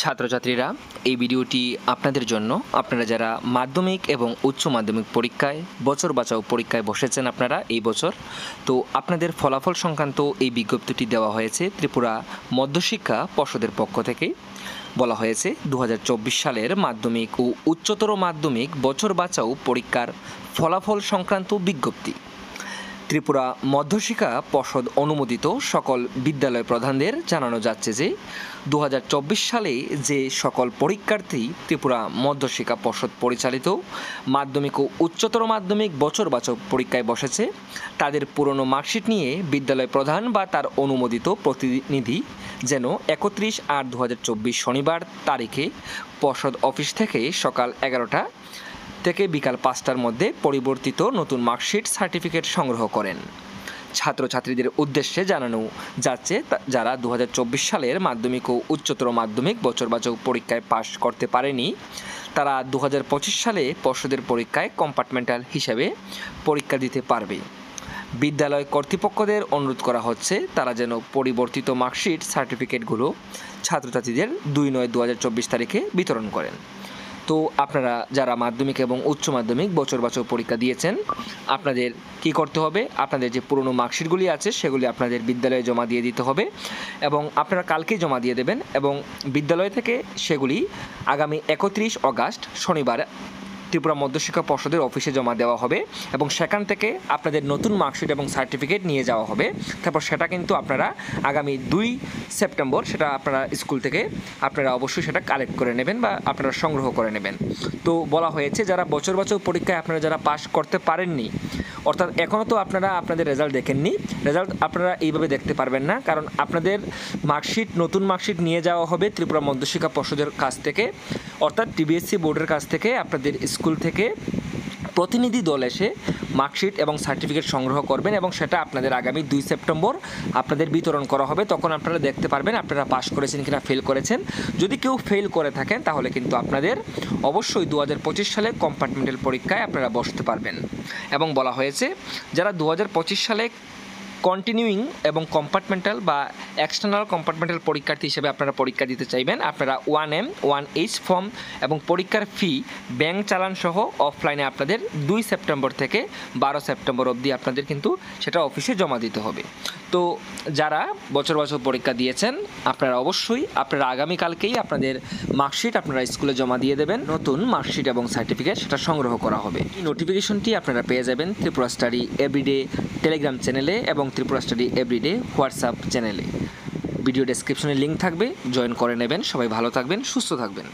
ছাত্রছাত্রীরা, এই ভিডিওটি আপনাদের জন্য। আপনারা যারা মাধ্যমিক এবং উচ্চ মাধ্যমিক পরীক্ষায় বছর বাঁচাও পরীক্ষায় বসেছেন আপনারা এই বছর, তো আপনাদের ফলাফল সংক্রান্ত এই বিজ্ঞপ্তিটি দেওয়া হয়েছে ত্রিপুরা মধ্যশিক্ষা পর্ষদের পক্ষ থেকে। বলা হয়েছে 2024 সালের মাধ্যমিক ও উচ্চতর মাধ্যমিক বছর বাঁচাও পরীক্ষার ফলাফল সংক্রান্ত বিজ্ঞপ্তি। ত্রিপুরা মধ্যশিক্ষা পর্ষদ অনুমোদিত সকল বিদ্যালয় প্রধানদের জানানো যাচ্ছে যে 2024 সালে যে সকল পরীক্ষার্থী ত্রিপুরা মধ্যশিক্ষা পর্ষদ পরিচালিত মাধ্যমিক ও উচ্চতর মাধ্যমিক বছর বাঁচাও পরীক্ষায় বসেছে, তাদের পুরনো মার্কশিট নিয়ে বিদ্যালয় প্রধান বা তার অনুমোদিত প্রতিনিধি যেন 31/8/2024 শনিবার তারিখে পর্ষদ অফিস থেকে সকাল 11টা থেকে বিকাল 5টার মধ্যে পরিবর্তিত নতুন মার্কশিট সার্টিফিকেট সংগ্রহ করেন। ছাত্রছাত্রীদের উদ্দেশ্যে জানানো যাচ্ছে, যারা 2024 সালের মাধ্যমিক ও উচ্চতর মাধ্যমিক বছর বাঁচাও পরীক্ষায় পাশ করতে পারেনি, তারা 2025 সালে পর্ষদের পরীক্ষায় কম্পার্টমেন্টাল হিসেবে পরীক্ষা দিতে পারবে। বিদ্যালয় কর্তৃপক্ষদের অনুরোধ করা হচ্ছে তারা যেন পরিবর্তিত মার্কশিট সার্টিফিকেটগুলো ছাত্রছাত্রীদের 2/9/2024 তারিখে বিতরণ করেন। তো আপনারা যারা মাধ্যমিক এবং উচ্চ মাধ্যমিক বছর বাঁচাও পরীক্ষা দিয়েছেন, আপনাদের কি করতে হবে, আপনাদের যে পুরনো মার্কশিটগুলি আছে সেগুলি আপনাদের বিদ্যালয়ে জমা দিয়ে দিতে হবে এবং আপনারা কালকেই জমা দিয়ে দেবেন এবং বিদ্যালয় থেকে সেগুলি আগামী 31 অগাস্ট শনিবার ত্রিপুরা মধ্যশিক্ষা পর্ষদের অফিসে জমা দেওয়া হবে এবং সেখান থেকে আপনাদের নতুন মার্কশিট এবং সার্টিফিকেট নিয়ে যাওয়া হবে। তারপর সেটা কিন্তু আপনারা আগামী 2 সেপ্টেম্বর সেটা আপনারা স্কুল থেকে আপনারা অবশ্যই সেটা কালেক্ট করে নেবেন বা আপনারা সংগ্রহ করে নেবেন। তো বলা হয়েছে যারা বছর বাঁচাও পরীক্ষায় আপনারা যারা পাস করতে পারেননি, অর্থাৎ এখনও তো আপনারা আপনাদের রেজাল্ট দেখেননি, রেজাল্ট আপনারা এইভাবে দেখতে পারবেন না, কারণ আপনাদের মার্কশিট নতুন মার্কশিট নিয়ে যাওয়া হবে ত্রিপুরা মধ্যশিক্ষা পর্ষদের কাছ থেকে, অর্থাৎ টিবিএসসি বোর্ডের কাছ থেকে আপনাদের স্কুল থেকে প্রতিনিধি দল এসে মার্কশিট এবং সার্টিফিকেট সংগ্রহ করবেন এবং সেটা আপনাদের আগামী 2 সেপ্টেম্বর আপনাদের বিতরণ করা হবে। তখন আপনারা দেখতে পারবেন আপনারা পাস করেছেন কিনা ফেল করেছেন। যদি কেউ ফেল করে থাকেন তাহলে কিন্তু আপনাদের অবশ্যই 2025 সালে কম্পার্টমেন্টাল পরীক্ষায় আপনারা বসতে পারবেন। এবং বলা হয়েছে যারা 2025 সালে কন্টিনিউইং এবং কম্পার্টমেন্টাল বা এক্সটার্নাল কম্পার্টমেন্টাল পরীক্ষার্থী হিসেবে আপনারা পরীক্ষা দিতে চাইবেন, আপনারা 1M 1H ফর্ম এবং পরীক্ষার ফি ব্যাংক চালান সহ অফলাইনে আপনাদের 2 সেপ্টেম্বর থেকে 12 সেপ্টেম্বর অবধি আপনাদের কিন্তু সেটা অফিসে জমা দিতে হবে। তো যারা বছর বছর পরীক্ষা দিয়েছেন আপনারা অবশ্যই আপনারা আগামীকালকেই আপনাদের মার্কশিট আপনারা স্কুলে জমা দিয়ে দেবেন, নতুন মার্কশিট এবং সার্টিফিকেট সেটা সংগ্রহ করা হবে। এই নোটিফিকেশনটি আপনারা পেয়ে যাবেন ত্রিপুরা স্টাডি এভরিডে টেলিগ্রাম চ্যানেলে এবং ত্রিপুরা স্টাডি এভরিডে হোয়াটসঅ্যাপ চ্যানেলে। ভিডিও ডেসক্রিপশনে লিঙ্ক থাকবে, জয়েন করে নেবেন। সবাই ভালো থাকবেন, সুস্থ থাকবেন।